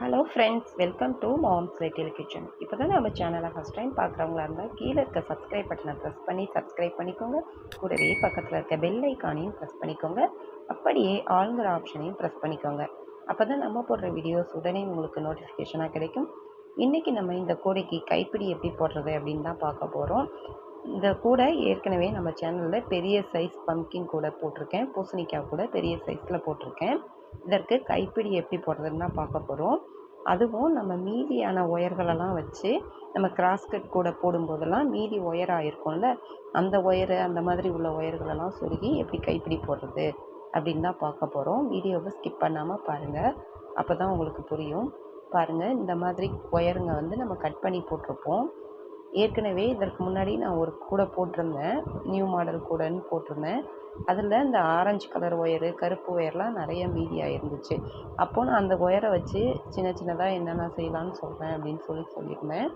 Hello friends, welcome to moms little kitchen. இப்போ தான் நம்ம சேனலை ஃபஸ்ட் டைம் பார்க்குறவங்களா இருந்தால் கீழே இருக்க சப்ஸ்கிரைப் பட்டனை ப்ரெஸ் பண்ணி சப்ஸ்கிரைப் பண்ணிக்கோங்க. கூடவே பக்கத்தில் இருக்க பெல் ஐக்கானையும் ப்ரெஸ் பண்ணிக்கோங்க. அப்படியே ஆளுங்கிற ஆப்ஷனையும் ப்ரெஸ் பண்ணிக்கோங்க. அப்போ தான் நம்ம போடுற வீடியோஸ் உடனே உங்களுக்கு நோட்டிஃபிகேஷனாக கிடைக்கும். இன்றைக்கி நம்ம இந்த கூடைக்கு கைப்பிடி எப்படி போடுறது அப்படின்னு தான் பார்க்க போகிறோம். இந்த கூடை ஏற்கனவே நம்ம சேனலில் பெரிய சைஸ் பம்கின் கூடை போட்டிருக்கேன், பூசணிக்காய் கூட பெரிய சைஸில் போட்டிருக்கேன். இதற்கு கைப்பிடி எப்படி போடுறதுன்னு தான் பார்க்க போகிறோம். அதுவும் நம்ம மீதியான ஒயர்களெல்லாம் வச்சு நம்ம கிராஸ்கட் கூட போடும்போதெல்லாம் மீதி ஒயராக இருக்கும்ல, அந்த ஒயரு அந்த மாதிரி உள்ள ஒயர்களெல்லாம் சொருகி எப்படி கைப்பிடி போடுறது அப்படின்னு தான் பார்க்க போகிறோம். வீடியோவை ஸ்கிப் பண்ணாமல் பாருங்கள், அப்போ தான் உங்களுக்கு புரியும். பாருங்கள், இந்த மாதிரி ஒயருங்க வந்து நம்ம கட் பண்ணி போட்டிருப்போம். ஏற்கனவே இதற்கு முன்னாடி நான் ஒரு கூடை போட்டிருந்தேன், நியூ மாடல் கூடைன்னு போட்டிருந்தேன். அதில் இந்த ஆரஞ்சு கலர் ஒயரு, கருப்பு ஒயர்லாம் நிறைய மீதியாக இருந்துச்சு. அப்போது நான் அந்த ஒயரை வச்சு சின்ன சின்னதாக என்னென்ன செய்யலான்னு சொல்கிறேன் அப்படின்னு சொல்லியிருந்தேன்.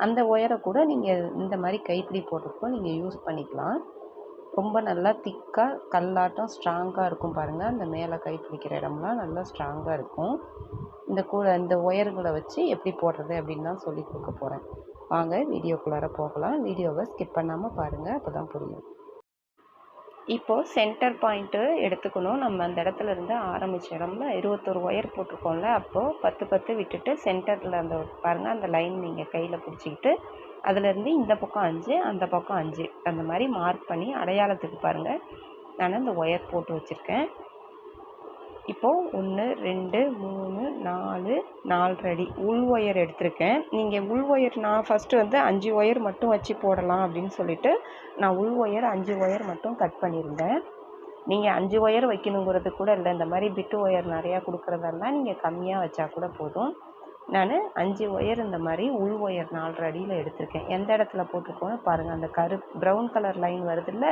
அந்த ஒயரை கூட நீங்கள் இந்த மாதிரி கைப்பிடி போடுறப்போ நீங்கள் யூஸ் பண்ணிக்கலாம். ரொம்ப நல்லா திக்காக கல்லாட்டம் ஸ்ட்ராங்காக இருக்கும் பாருங்கள். அந்த மேலே கை பிடிக்கிற இடம்லாம் நல்லா ஸ்ட்ராங்காக இருக்கும். இந்த ஒயர்களை வச்சு எப்படி போடுறது அப்படின்னு தான் சொல்லி கொடுக்க போகிறேன். வாங்க வீடியோக்குள்ளார போகலாம். வீடியோவை ஸ்கிப் பண்ணாமல் பாருங்கள், அப்போ தான் புரியும். இப்போது சென்டர் பாயிண்ட்டு எடுத்துக்கணும். நம்ம அந்த இடத்துல இருந்து ஆரம்பித்த இடம்ல 21 ஒயர் போட்டிருக்கோம்ல, அப்போது 10 10 விட்டுட்டு சென்டரில் அந்த பாருங்கள், அந்த லைன் நீங்கள் கையில் பிடிச்சிக்கிட்டு அதுலேருந்து இந்த பக்கம் 5 அந்த பக்கம் 5 அந்த மாதிரி மார்க் பண்ணி அடையாளத்துக்கு பாருங்கள் நான் அந்த ஒயர் போட்டு வச்சுருக்கேன். இப்போது 1 2 3 4 4 அடி உள் ஒயர் எடுத்திருக்கேன். நீங்கள் உள் ஒயர் நான் ஃபஸ்ட்டு வந்து 5 ஒயர் மட்டும் வச்சு போடலாம் அப்படின்னு சொல்லிட்டு நான் உள் ஒயர் 5 ஒயர் மட்டும் கட் பண்ணியிருந்தேன். நீங்கள் 5 ஒயர் வைக்கணுங்கிறது கூட இல்லை, இந்த மாதிரி பிட்டு ஒயர் நிறையா கொடுக்குறதா இருந்தால் நீங்கள் கம்மியாக வச்சா கூட போதும். நான் 5 ஒயர் இந்த மாதிரி உள் ஒயர் 4 அடியில் எடுத்திருக்கேன். எந்த இடத்துல போட்டிருக்கோன்னு பாருங்கள், அந்த ப்ரௌன் கலர் லைன் வருதுல்ல,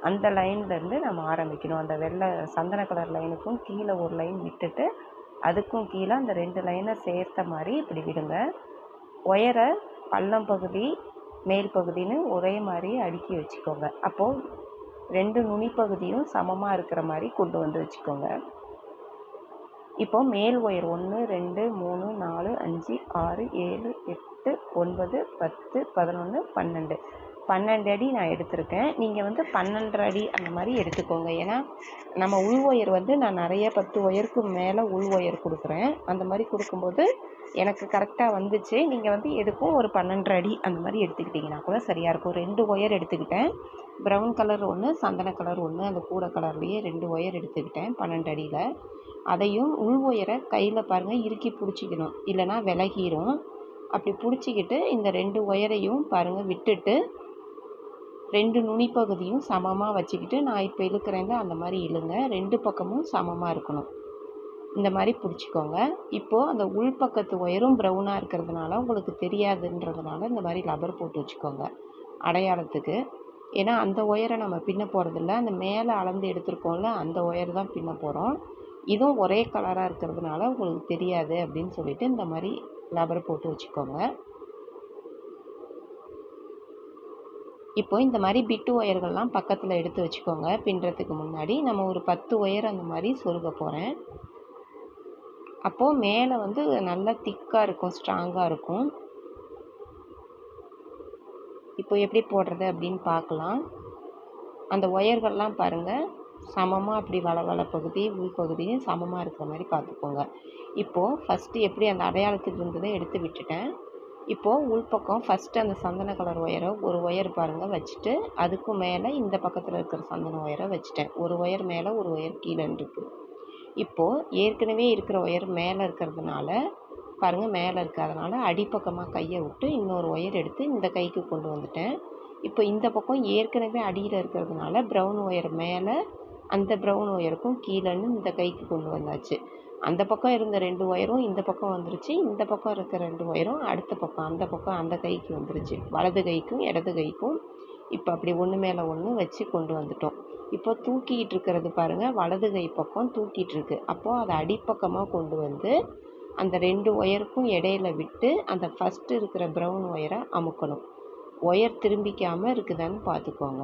அந்த லைன்லேருந்து நம்ம ஆரம்பிக்கணும். அந்த வெள்ளை சந்தன கலர் லைனுக்கும் கீழே ஒரு லைன் விட்டுட்டு அதுக்கும் கீழே அந்த 2 லைனை சேர்த்த மாதிரி இப்படி விடுங்க. ஒயரை பள்ளம் பகுதி மேல் பகுதின்னு ஒரே மாதிரி அடுக்கி வச்சுக்கோங்க. அப்போது 2 நுனி பகுதியும் சமமாக இருக்கிற மாதிரி கொண்டு வந்து வச்சுக்கோங்க. இப்போது மேல் ஒயர் 1 2 3 4 5 6 7 8 9 10 11 12 12 அடி நான் எடுத்திருக்கேன். நீங்கள் வந்து 12 அடி அந்த மாதிரி எடுத்துக்கோங்க. ஏன்னா நம்ம உள் ஒயர் வந்து நான் நிறைய 10 ஒயருக்கு மேலே உள் ஒயர் கொடுக்குறேன். அந்த மாதிரி கொடுக்கும்போது எனக்கு கரெக்டாக வந்துச்சு. நீங்கள் வந்து எதுக்கும் ஒரு 12 அடி அந்த மாதிரி எடுத்துக்கிட்டிங்கன்னா கூட சரியாக இருக்கும். 2 ஒயர் எடுத்துக்கிட்டேன், ப்ரௌன் கலர் ஒன்று, சந்தன கலர் ஒன்று, அந்த கூடை கலர்லேயே 2 ஒயர் எடுத்துக்கிட்டேன் 12 அடியில். அதையும் உள் ஒயரை கையில் பாருங்கள் இறுக்கி பிடிச்சிக்கணும், இல்லைனா விலகிரும். அப்படி பிடிச்சிக்கிட்டு இந்த 2 ஒயரையும் பாருங்கள் விட்டுட்டு 2 நுனி பகுதியும் சமமாக வச்சுக்கிட்டு நான் இப்போ இழுக்கிறேங்க அந்த மாதிரி இழுங்க. 2 பக்கமும் சமமாக இருக்கணும். இந்த மாதிரி பிடிச்சிக்கோங்க. இப்போது அந்த உள் பக்கத்து ஒயரும் ப்ரௌனாக இருக்கிறதுனால உங்களுக்கு தெரியாதுன்றதுனால இந்த மாதிரி ரப்பர் போட்டு வச்சுக்கோங்க அடையாளத்துக்கு. ஏன்னா அந்த ஒயரை நம்ம பின்ன போகிறதில்ல, அந்த மேலே அளந்து எடுத்துருக்கோம்ல அந்த ஒயர் தான் பின்ன போகிறோம். இதுவும் ஒரே கலராக இருக்கிறதுனால உங்களுக்கு தெரியாது அப்படின்னு சொல்லிட்டு இந்த மாதிரி ரப்பர் போட்டு வச்சுக்கோங்க. இப்போ இந்த மாதிரி பிட்டு ஒயர்கள்லாம் பக்கத்தில் எடுத்து வச்சுக்கோங்க. பின்னுறதுக்கு முன்னாடி நம்ம ஒரு 10 ஒயர் அந்த மாதிரி சொருக போகிறேன். அப்போது மேலே வந்து நல்லா திக்காக இருக்கும், ஸ்ட்ராங்காக இருக்கும். இப்போ எப்படி போடுறது அப்படின்னு பார்க்கலாம். அந்த ஒயர்கள்லாம் பாருங்கள் சமமாக அப்படி வள பகுதி உள்பகுதியும் சமமாக இருக்கிற மாதிரி பார்த்துக்கோங்க. இப்போது ஃபஸ்ட்டு எப்படி அந்த அடையாளத்துக்கு இருந்ததை எடுத்து விட்டுட்டேன். இப்போது உள்பக்கம் ஃபஸ்ட்டு அந்த சந்தன கலர் ஒயரை ஒரு ஒயர் பாருங்கள் வச்சுட்டு அதுக்கும் மேலே இந்த பக்கத்தில் இருக்கிற சந்தன ஒயரை வச்சுட்டேன். ஒரு ஒயர் மேலே ஒரு ஒயர் கீழே இருக்குது. இப்போது ஏற்கனவே இருக்கிற ஒயர் மேலே இருக்கிறதுனால பாருங்கள் மேலே இருக்கிறதுனால அடிப்பக்கமாக கையை விட்டு இன்னொரு ஒயர் எடுத்து இந்த கைக்கு கொண்டு வந்துட்டேன். இப்போ இந்த பக்கம் ஏற்கனவே அடியில் இருக்கிறதுனால ப்ரௌன் ஒயர் மேலே, அந்த ப்ரௌன் ஒயருக்கும் கீழேன்னு இந்த கைக்கு கொண்டு வந்தாச்சு. அந்த பக்கம் இருந்த 2 ஒயரும் இந்த பக்கம் வந்துருச்சு, இந்த பக்கம் இருக்கிற 2 ஒயரும் அடுத்த பக்கம் அந்த பக்கம் அந்த கைக்கு வந்துருச்சு. வலது கைக்கும் இடது கைக்கும் இப்போ அப்படி ஒன்று மேலே ஒன்று வச்சு கொண்டு வந்துட்டோம். இப்போ தூக்கிட்டு இருக்கிறது பாருங்கள், வலது கை பக்கம் தூக்கிட்டு இருக்கு. அப்போது அதை அடிப்பக்கமாக கொண்டு வந்து அந்த 2 ஒயருக்கும் இடையில விட்டு அந்த ஃபஸ்ட்டு இருக்கிற ப்ரௌன் ஒயரை அமுக்கணும். ஒயர் திரும்பிக்காமல் இருக்குதான்னு பார்த்துக்கோங்க.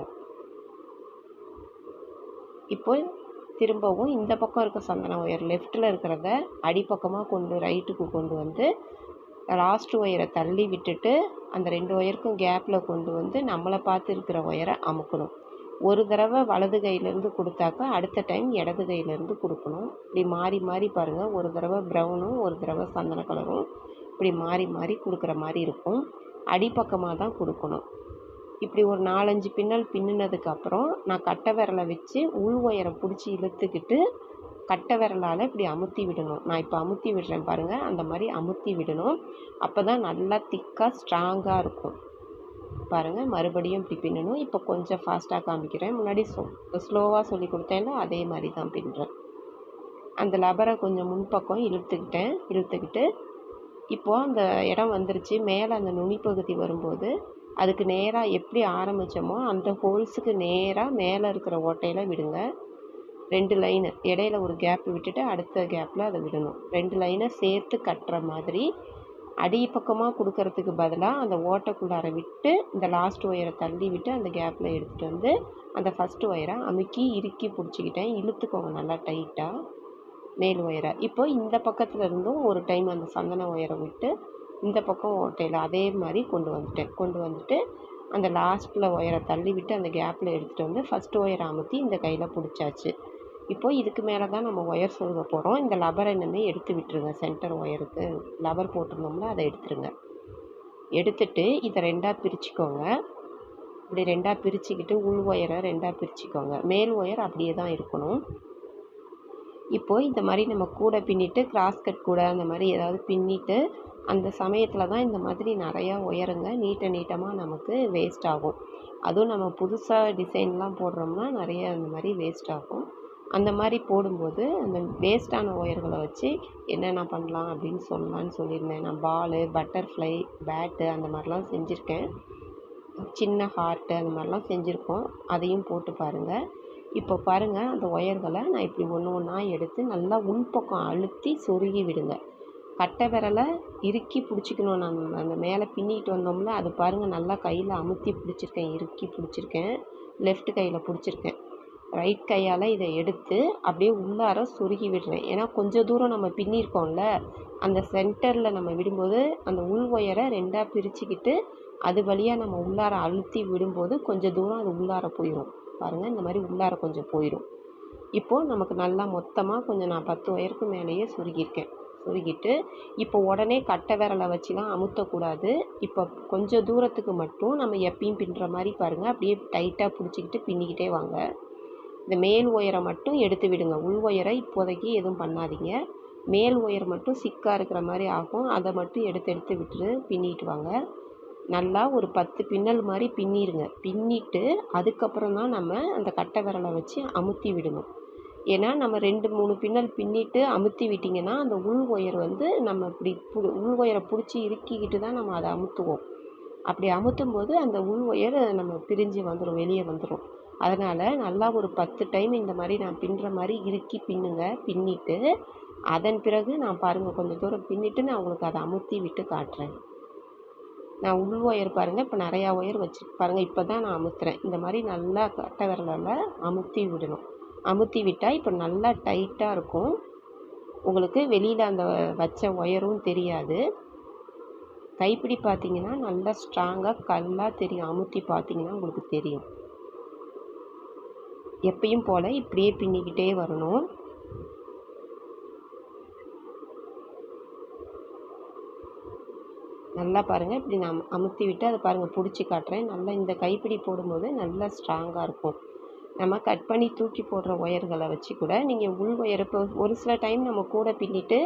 இப்போ திரும்பவும் இந்த பக்கம் இருக்க சந்தன ஒயர் லெஃப்ட்டில் இருக்கிறத அடிப்பக்கமாக ரைட்டுக்கு கொண்டு வந்து லாஸ்ட் ஒயரை தள்ளி விட்டுட்டு அந்த 2 ஒயருக்கும் கேப்பில் கொண்டு வந்து நம்மளை பார்த்து இருக்கிற ஒயரை அமுக்கணும். ஒரு தடவை வலது கையிலேருந்து கொடுத்தாக்கா அடுத்த டைம் இடது கையிலேருந்து கொடுக்கணும். இப்படி மாறி மாறி பாருங்கள். ஒரு தடவை ப்ரௌனும் ஒரு தடவை சந்தன கலரும் இப்படி மாறி மாறி கொடுக்குற மாதிரி இருக்கும். அடிப்பக்கமாக தான் கொடுக்கணும். இப்படி ஒரு 4-5 பின்னல் பின்னினதுக்கப்புறம் நான் கட்டை விரலை வச்சு உள் ஒயரை பிடிச்சி இழுத்துக்கிட்டு கட்டை விரலால் இப்படி அமுத்தி விடணும். நான் இப்போ அமுத்தி விடுறேன் பாருங்கள். அந்த மாதிரி அமுத்தி விடணும். அப்போ தான் நல்லா திக்காக ஸ்ட்ராங்காக இருக்கும். பாருங்கள், மறுபடியும் இப்படி பின்னணும். இப்போ கொஞ்சம் ஃபாஸ்ட்டாக காமிக்கிறேன். முன்னாடி ஸ்லோவாக சொல்லி கொடுத்தேன்ல, அதே மாதிரி தான் பின்னுறேன். அந்த லப்பரை கொஞ்சம் முன்பக்கம் இழுத்துக்கிட்டு இப்போது அந்த இடம் வந்துருச்சு. மேலே அந்த நுனிப்பகுதி வரும்போது அதுக்கு நேராக எப்படி ஆரம்பித்தோமோ அந்த ஹோல்ஸுக்கு நேராக மேலே இருக்கிற ஓட்டையில் விடுங்க. 2 லைனு இடையில ஒரு கேப் விட்டுட்டு அடுத்த கேப்பில் அதை விடணும். 2 லைனை சேர்த்து கட்டுற மாதிரி அடிப்பக்கமாக கொடுக்கறதுக்கு பதிலாக அந்த ஓட்டைக்குள்ளார விட்டு இந்த லாஸ்ட் ஒயரை தள்ளி விட்டு அந்த கேப்பில் எடுத்துகிட்டு வந்து அந்த ஃபஸ்ட்டு ஒயரை அமுக்கி இறுக்கி பிடிச்சிக்கிட்டேன். இழுத்துக்கோங்க நல்லா டைட்டாக மேல் ஒயரை. இப்போ இந்த பக்கத்தில் இருந்தும் ஒரு டைம் அந்த சந்தன ஒயரை விட்டு இந்த பக்கம் ஓட்டையில் அதே மாதிரி கொண்டு வந்துட்டு அந்த லாஸ்ட்டில் ஒயரை தள்ளி விட்டு அந்த கேப்பில் எடுத்துகிட்டு வந்து ஃபஸ்ட்டு ஒயரை அமுத்தி இந்த கையில் பிடிச்சாச்சு. இப்போது இதுக்கு மேலே தான் நம்ம ஒயர் சொருக போகிறோம். இந்த லப்பரை இன்னுமே எடுத்து விட்டுருங்க. சென்டர் ஒயருக்கு லப்பர் போட்டிருந்தோம்ல, அதை எடுத்துருங்க. எடுத்துட்டு இதை 2ஆக பிரிச்சுக்கோங்க. இப்படி 2ஆக பிரிச்சுக்கிட்டு உள் ஒயரை 2ஆக பிரிச்சுக்கோங்க. மேல் ஒயர் அப்படியே தான் இருக்கணும். இப்போது இந்த மாதிரி நம்ம கூட பின்னிட்டு கிராஸ் கட் கூட அந்த மாதிரி ஏதாவது பின்னிட்டு அந்த சமயத்தில் தான் இந்த மாதிரி நிறையா ஒயருங்க நீட்டமாக நமக்கு வேஸ்ட் ஆகும். அதுவும் நம்ம புதுசாக டிசைன்லாம் போடுறோம்னா நிறைய அந்த மாதிரி வேஸ்ட் ஆகும். அந்த மாதிரி போடும்போது அந்த வேஸ்ட்டான ஒயர்களை வச்சு என்னென்ன பண்ணலாம் அப்படின்னு சொல்லியிருந்தேன். நான் பாலு, பட்டர்ஃப்ளை, பேட்டு அந்த மாதிரிலாம் செஞ்சுருக்கேன். சின்ன ஹார்ட்டு அந்த மாதிரிலாம் செஞ்சுருக்கோம். அதையும் போட்டு பாருங்கள். இப்போ பாருங்கள், அந்த ஒயர்களை நான் இப்படி ஒன்றா எடுத்து நல்லா உள்பக்கம் அழுத்தி சொருகி விடுங்க. கட்டை விரலை இறுக்கி பிடிச்சிக்கணும். நான் அந்த மேலே பின்னிட்டு வந்தோம்ல, அது பாருங்கள் நல்லா கையில் அமுத்தி பிடிச்சிருக்கேன், இறுக்கி பிடிச்சிருக்கேன். லெஃப்ட் கையில் பிடிச்சிருக்கேன். ரைட் கையால் இதை எடுத்து அப்படியே உள்ளார சொருகி விடுறேன். ஏன்னா கொஞ்சம் தூரம் நம்ம பின்னிருக்கோம்ல, அந்த சென்டரில் நம்ம விடும்போது அந்த உள் ஒயரை 2ஆக பிரிச்சுக்கிட்டு அது வழியாக நம்ம உள்ளார அழுத்தி விடும்போது கொஞ்சம் தூரம் அது உள்ளார போயிடும். பாருங்கள், இந்த மாதிரி உள்ளார கொஞ்சம் போயிடும். இப்போது நமக்கு நல்லா மொத்தமாக கொஞ்சம் நான் 10 ஒயருக்கு மேலேயே சொருகிட்டு இப்போ உடனே கட்டை விரலை வச்சுலாம் அமுத்தக்கூடாது. இப்போ கொஞ்சம் தூரத்துக்கு மட்டும் நம்ம எப்பயும் பின்னுற மாதிரி பாருங்கள், அப்படியே டைட்டாக பிடிச்சிக்கிட்டு பின்னிக்கிட்டே வாங்க. இந்த மேல் ஒயரை மட்டும் எடுத்து விடுங்க. உள் ஒயரை இப்போதைக்கு எதுவும் பண்ணாதீங்க. மேல் ஒயர் மட்டும் சிக்காக இருக்கிற மாதிரி ஆகும். அதை மட்டும் எடுத்து விட்டுட்டு பின்னிட்டு வாங்க. நல்லா ஒரு 10 பின்னல் மாதிரி பின்னிடுங்க. பின்னிட்டு அதுக்கப்புறம் தான் நம்ம அந்த கட்டை விரலை வச்சு அமுத்தி விடணும். ஏன்னா நம்ம 2-3 பின்னல் பின்னிட்டு அமுத்தி விட்டிங்கன்னா அந்த உள் ஒயர் வந்து நம்ம இப்படி உள் ஒயரை பிடிச்சி இறுக்கிக்கிட்டு தான் நம்ம அதை அமுத்துவோம். அப்படி அமுத்தும் போது அந்த உள் ஒயர் நம்ம பிரிஞ்சு வந்துடும், வெளியே வந்துடும். அதனால் நல்லா ஒரு 10 டைம் இந்த மாதிரி நான் பின்னுற மாதிரி இறுக்கி பின்னுங்க. பின்னிட்டு அதன் பிறகு நான் பாருங்கள் கொஞ்சம் தூரம் பின்னிட்டு நான் உங்களுக்கு அதை அமுத்தி விட்டு காட்டுறேன். நான் உள் ஒயர் பாருங்கள், இப்போ நிறையா ஒயர் வச்சு பாருங்கள். இப்போ தான் நான் அமுத்துறேன். இந்த மாதிரி நல்லா கட்டை விரலால் அமுத்தி விடணும். அமுத்தி விட்டால் இப்போ நல்லா டைட்டாக இருக்கும். உங்களுக்கு வெளியில் அந்த வச்ச ஒயரும் தெரியாது. கைப்பிடி பார்த்தீங்கன்னா நல்லா ஸ்ட்ராங்காக கல்லாக தெரியும். அமுத்தி பார்த்தீங்கன்னா உங்களுக்கு தெரியும். எப்பயும் போல் இப்படியே பின்னிக்கிட்டே வரணும். நல்லா பாருங்கள், இப்படி நான் அமுத்தி விட்டு அதை பாருங்கள் பிடிச்சி காட்டுறேன். நல்லா இந்த கைப்பிடி போடும்போது நல்லா ஸ்ட்ராங்காக இருக்கும். நம்ம கட் பண்ணி தூக்கி போடுற ஒயர்களை வச்சு கூட நீங்கள் உள் ஒயர் இப்போ ஒரு சில டைம் நம்ம கூட பின்னிட்டு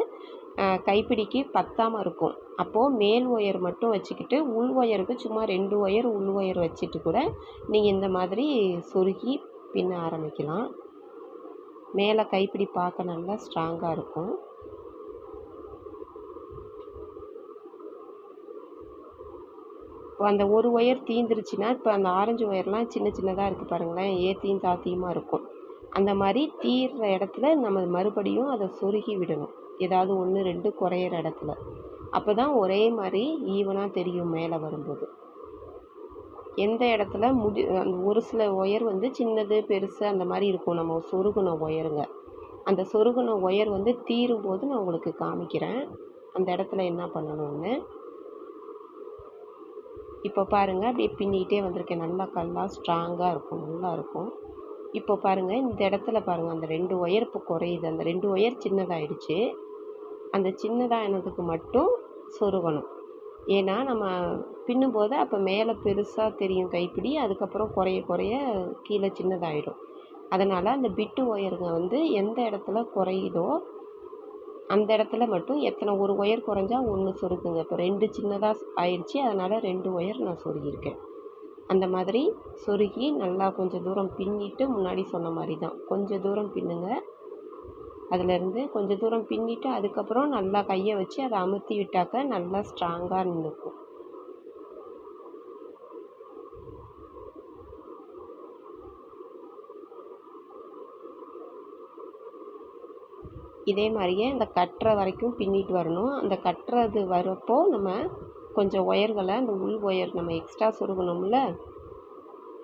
கைப்பிடிக்கு பத்தாமல் இருக்கும். அப்போது மேல் ஒயர் மட்டும் வச்சுக்கிட்டு உள் ஒயருக்கு சும்மா 2 ஒயர் உள் ஒயர் வச்சுட்டு கூட நீங்கள் இந்த மாதிரி சொருகி பின்ன ஆரம்பிக்கலாம். மேலே கைப்பிடி பார்க்க நல்லா ஸ்ட்ராங்காக இருக்கும். இப்போ அந்த ஒரு ஒயர் தீந்துருச்சுன்னா இப்போ அந்த ஆரஞ்சு ஒயர்லாம் சின்னதாக இருக்குது பாருங்களேன், ஏத்தியும் தாத்தியுமாக இருக்கும். அந்த மாதிரி தீர்ற இடத்துல நம்ம மறுபடியும் அதை சொருகி விடணும். ஏதாவது 1-2 குறையிற இடத்துல. அப்போ தான் ஒரே மாதிரி ஈவனாக தெரியும் மேலே வரும்போது. எந்த இடத்துல அந்த ஒரு சில ஒயர் வந்து சின்னது பெருசு அந்த மாதிரி இருக்கும், நம்ம சொருகுன ஒயருங்க. அந்த சொருகுன ஒயர் வந்து தீரும்போது நான் உங்களுக்கு காமிக்கிறேன் அந்த இடத்துல என்ன பண்ணணும்னு. இப்போ பாருங்கள், அப்படியே பின்னிகிட்டே வந்திருக்கேன். நல்லா கல்லாக ஸ்ட்ராங்காக இருக்கும், நல்லா இருக்கும். இப்போ பாருங்கள், இந்த இடத்துல பாருங்கள், அந்த 2 ஒயர் இப்போ குறையுது. அந்த 2 ஒயர் சின்னதாகிடுச்சு. அந்த சின்னதானதுக்கு மட்டும் சொருகணும். ஏன்னா நம்ம பின்னும்போது அப்போ மேலே பெருசாக தெரியும் கைப்பிடி, அதுக்கப்புறம் குறைய குறைய கீழே சின்னதாகிடும். அதனால் அந்த பிட்டு ஒயருங்க வந்து எந்த இடத்துல குறையுதோ அந்த இடத்துல மட்டும் எத்தனை ஒரு ஒயர் குறைஞ்சா 1 சொருகுங்க. இப்போ 2 சின்னதாக ஆயிடுச்சு, அதனால் 2 ஒயர் நான் சொருகியிருக்கேன். அந்த மாதிரி சொருகி நல்லா கொஞ்சம் தூரம் பின்னிட்டு, முன்னாடி சொன்ன மாதிரி தான் கொஞ்சம் தூரம் பின்னுங்க. அதிலேருந்து கொஞ்சம் தூரம் பின்னிட்டு அதுக்கப்புறம் நல்லா கையை வச்சு அதை அமுத்தி விட்டாக்க நல்லா ஸ்ட்ராங்காக நின்றுக்கும். இதே மாதிரியே இந்த கட்டுற வரைக்கும் பின்னிட்டு வரணும். அந்த கட்டுறது வரப்போ நம்ம கொஞ்சம் ஒயர்களை, அந்த உள் ஒயர் நம்ம எக்ஸ்ட்ரா சொருகணும்ல,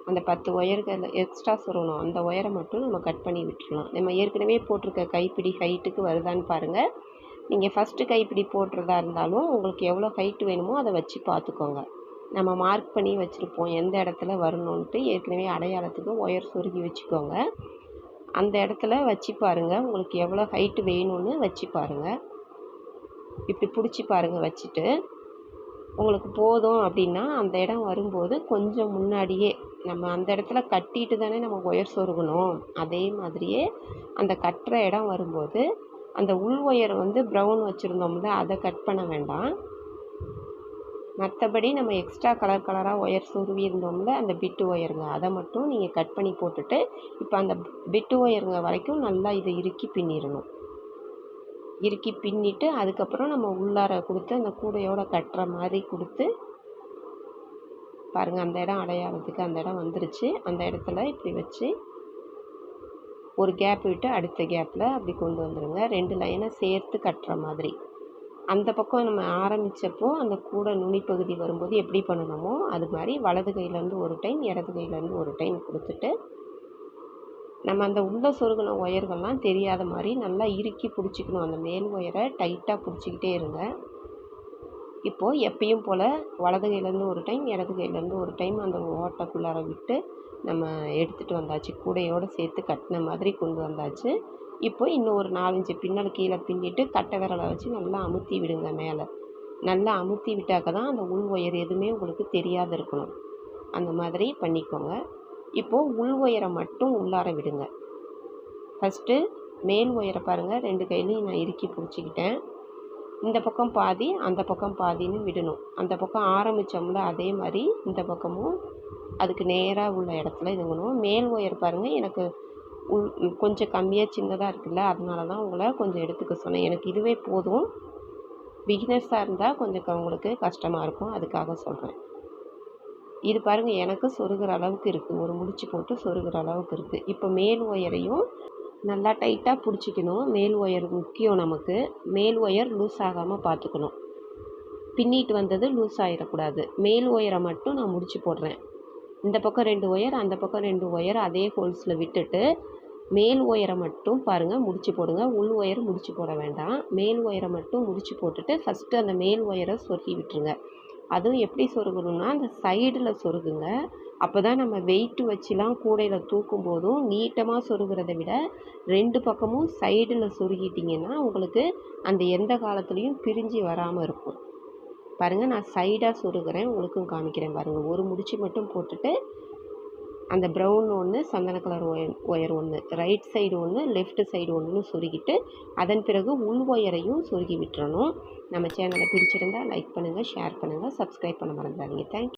அந்த 10 ஒயர்கள் எக்ஸ்ட்ரா சொருகணும். அந்த ஒயரை மட்டும் நம்ம கட் பண்ணி விட்டுடலாம். நம்ம ஏற்கனவே போட்டிருக்க கைப்பிடி ஹைட்டுக்கு வருதான்னு பாருங்கள். நீங்கள் ஃபஸ்ட்டு கைப்பிடி போடுறதா இருந்தாலும் உங்களுக்கு எவ்வளோ ஹைட்டு வேணுமோ அதை வச்சு பார்த்துக்கோங்க. நம்ம மார்க் பண்ணி வச்சுருப்போம் எந்த இடத்துல வரணுன்ட்டு. ஏற்கனவே அடையாளத்துக்கு ஒயர் சொருகி வச்சுக்கோங்க. அந்த இடத்துல வச்சு பாருங்கள், உங்களுக்கு எவ்வளோ ஹைட்டு வேணும்னு வச்சு பாருங்கள். இப்படி பிடிச்சி பாருங்கள். வச்சுட்டு உங்களுக்கு போதும் அப்படின்னா அந்த இடம் வரும்போது கொஞ்சம் முன்னாடியே நம்ம அந்த இடத்துல கட்டிட்டு தானே நம்ம ஒயர் சொருகணும். அதே மாதிரியே அந்த கட்டுற இடம் வரும்போது அந்த உள் ஒயர் வந்து ப்ரௌன் வச்சுருந்தோம்ல, அதை கட் பண்ண வேண்டாம். மற்றபடி நம்ம எக்ஸ்ட்ரா கலர் கலராக ஒயர் சொருவி இருந்தோம்ல, அந்த பிட்டு ஒயருங்க, அதை மட்டும் நீங்கள் கட் பண்ணி போட்டுட்டு இப்போ அந்த பிட்டு ஒயருங்க வரைக்கும் நல்லா இதை இறுக்கி பின்னிடணும். இறுக்கி பின்னிட்டு அதுக்கப்புறம் நம்ம உள்ளார கொடுத்து அந்த கூடையோடு கட்டுற மாதிரி கொடுத்து பாருங்கள். அந்த இடம் அடையாளத்துக்கு அந்த இடம் வந்துருச்சு. அந்த இடத்துல இப்படி வச்சு ஒரு கேப் விட்டு அடுத்த கேப்பில் அப்படி கொண்டு வந்துடுங்க. 2 லைனை சேர்த்து கட்டுற மாதிரி. அந்த பக்கம் நம்ம ஆரம்பித்தப்போ அந்த கூடை நுனிப்பகுதி வரும்போது எப்படி பண்ணணுமோ அது மாதிரி வலது கையிலேருந்து ஒரு டைம், இடது கையிலேருந்து ஒரு டைம் கொடுத்துட்டு நம்ம அந்த உள்ள சொருகின ஒயர்கள்லாம் தெரியாத மாதிரி நல்லா இறுக்கி பிடிச்சிக்கணும். அந்த மேல் ஒயரை டைட்டாக பிடிச்சிக்கிட்டே இருங்க. இப்போது எப்பயும் போல் வலது கையிலேருந்து ஒரு டைம், இடது கையிலேருந்து ஒரு டைம் அந்த ஓட்டைக்குள்ளார விட்டு நம்ம எடுத்துகிட்டு வந்தாச்சு. கூடையோடு சேர்த்து கட்டின மாதிரி கொண்டு வந்தாச்சு. இப்போ இன்னும் ஒரு 4-5 பின்னல் கீழே பின்னிட்டு கட்டை விரலை வச்சு நல்லா அமுத்தி விடுங்க. மேலே நல்லா அமுத்தி விட்டாக்க தான் அந்த உள் ஒயர் எதுவுமே உங்களுக்கு தெரியாது இருக்கணும். அந்த மாதிரி பண்ணிக்கோங்க. இப்போது உள் ஒயரை மட்டும் உள்ளார விடுங்க. ஃபஸ்ட்டு மேல் ஒயரை பாருங்கள், 2 கையிலையும் நான் இறுக்கி பிடிச்சிக்கிட்டேன். இந்த பக்கம் பாதி, அந்த பக்கம் பாதின்னு விடணும். அந்த பக்கம் ஆரம்பித்தோம்ல அதே மாதிரி இந்த பக்கமும் அதுக்கு நேராக உள்ள இடத்துல இதுங்கணும். மேல் ஒயர் பாருங்கள், எனக்கு கொஞ்சம் கம்மியாக சின்னதாக இருக்குல்ல, அதனால தான் உங்களை கொஞ்சம் எடுத்துக்க சொன்னேன். எனக்கு இதுவே போதும். பிகினர்ஸாக இருந்தால் கொஞ்சம் உங்களுக்கு கஷ்டமாக இருக்கும், அதுக்காக சொல்கிறேன். இது பாருங்கள், எனக்கு சொருகிற அளவுக்கு இருக்குது. ஒரு முடிச்சு போட்டு சொருகிற அளவுக்கு இருக்குது. இப்போ மேல் ஒயரையும் நல்லா டைட்டாக பிடிச்சிக்கணும். மேல் ஒயர் முக்கியம் நமக்கு. மேல் ஒயர் லூஸ் ஆகாமல் பார்த்துக்கணும். பின்னிட்டு வந்தது லூஸ் ஆகிடக்கூடாது. மேல் ஒயரை மட்டும் நான் முடிச்சு போடுறேன். இந்த பக்கம் 2 ஒயர், அந்த பக்கம் 2 ஒயர் அதே ஹோல்ஸில் விட்டுட்டு மேல் ஒயரை மட்டும் பாருங்கள் முடிச்சு போடுங்க. உள் ஒயர் முடிச்சு போட வேண்டாம். மேல் ஒயரை மட்டும் முடிச்சு போட்டுட்டு ஃபஸ்ட்டு அந்த மேல் ஒயரை சொருகி விட்டுருங்க. அதுவும் எப்படி சொருகணும்னா அந்த சைடில் சொருகுங்க. அப்போ தான் நம்ம வெயிட்டு வச்சுலாம் கூடையில் தூக்கும் போதும் நீட்டமாக சொருகிறத விட 2 பக்கமும் சைடில் சொருகிட்டிங்கன்னா உங்களுக்கு அந்த எந்த காலத்துலேயும் பிரிஞ்சு வராமல் இருக்கும். பாருங்கள், நான் சைடாக சொருகிறேன், உங்களுக்கும் காமிக்கிறேன் பாருங்கள். ஒரு முடிச்சு மட்டும் போட்டுட்டு அந்த ப்ரௌன் ஒன்று, சந்தன கலர் ஒயர் ஒன்று, ரைட் சைடு ஒன்று, லெஃப்ட் சைடு ஒன்று சொருகிட்டு அதன் பிறகு உள் ஒயரையும் சொருகி விட்டுறணும். நம்ம சேனலை பிடிச்சிருந்தால் லைக் பண்ணுங்கள், ஷேர் பண்ணுங்கள், சப்ஸ்கிரைப் பண்ண மறந்துடாதீங்க. தேங்க்யூ.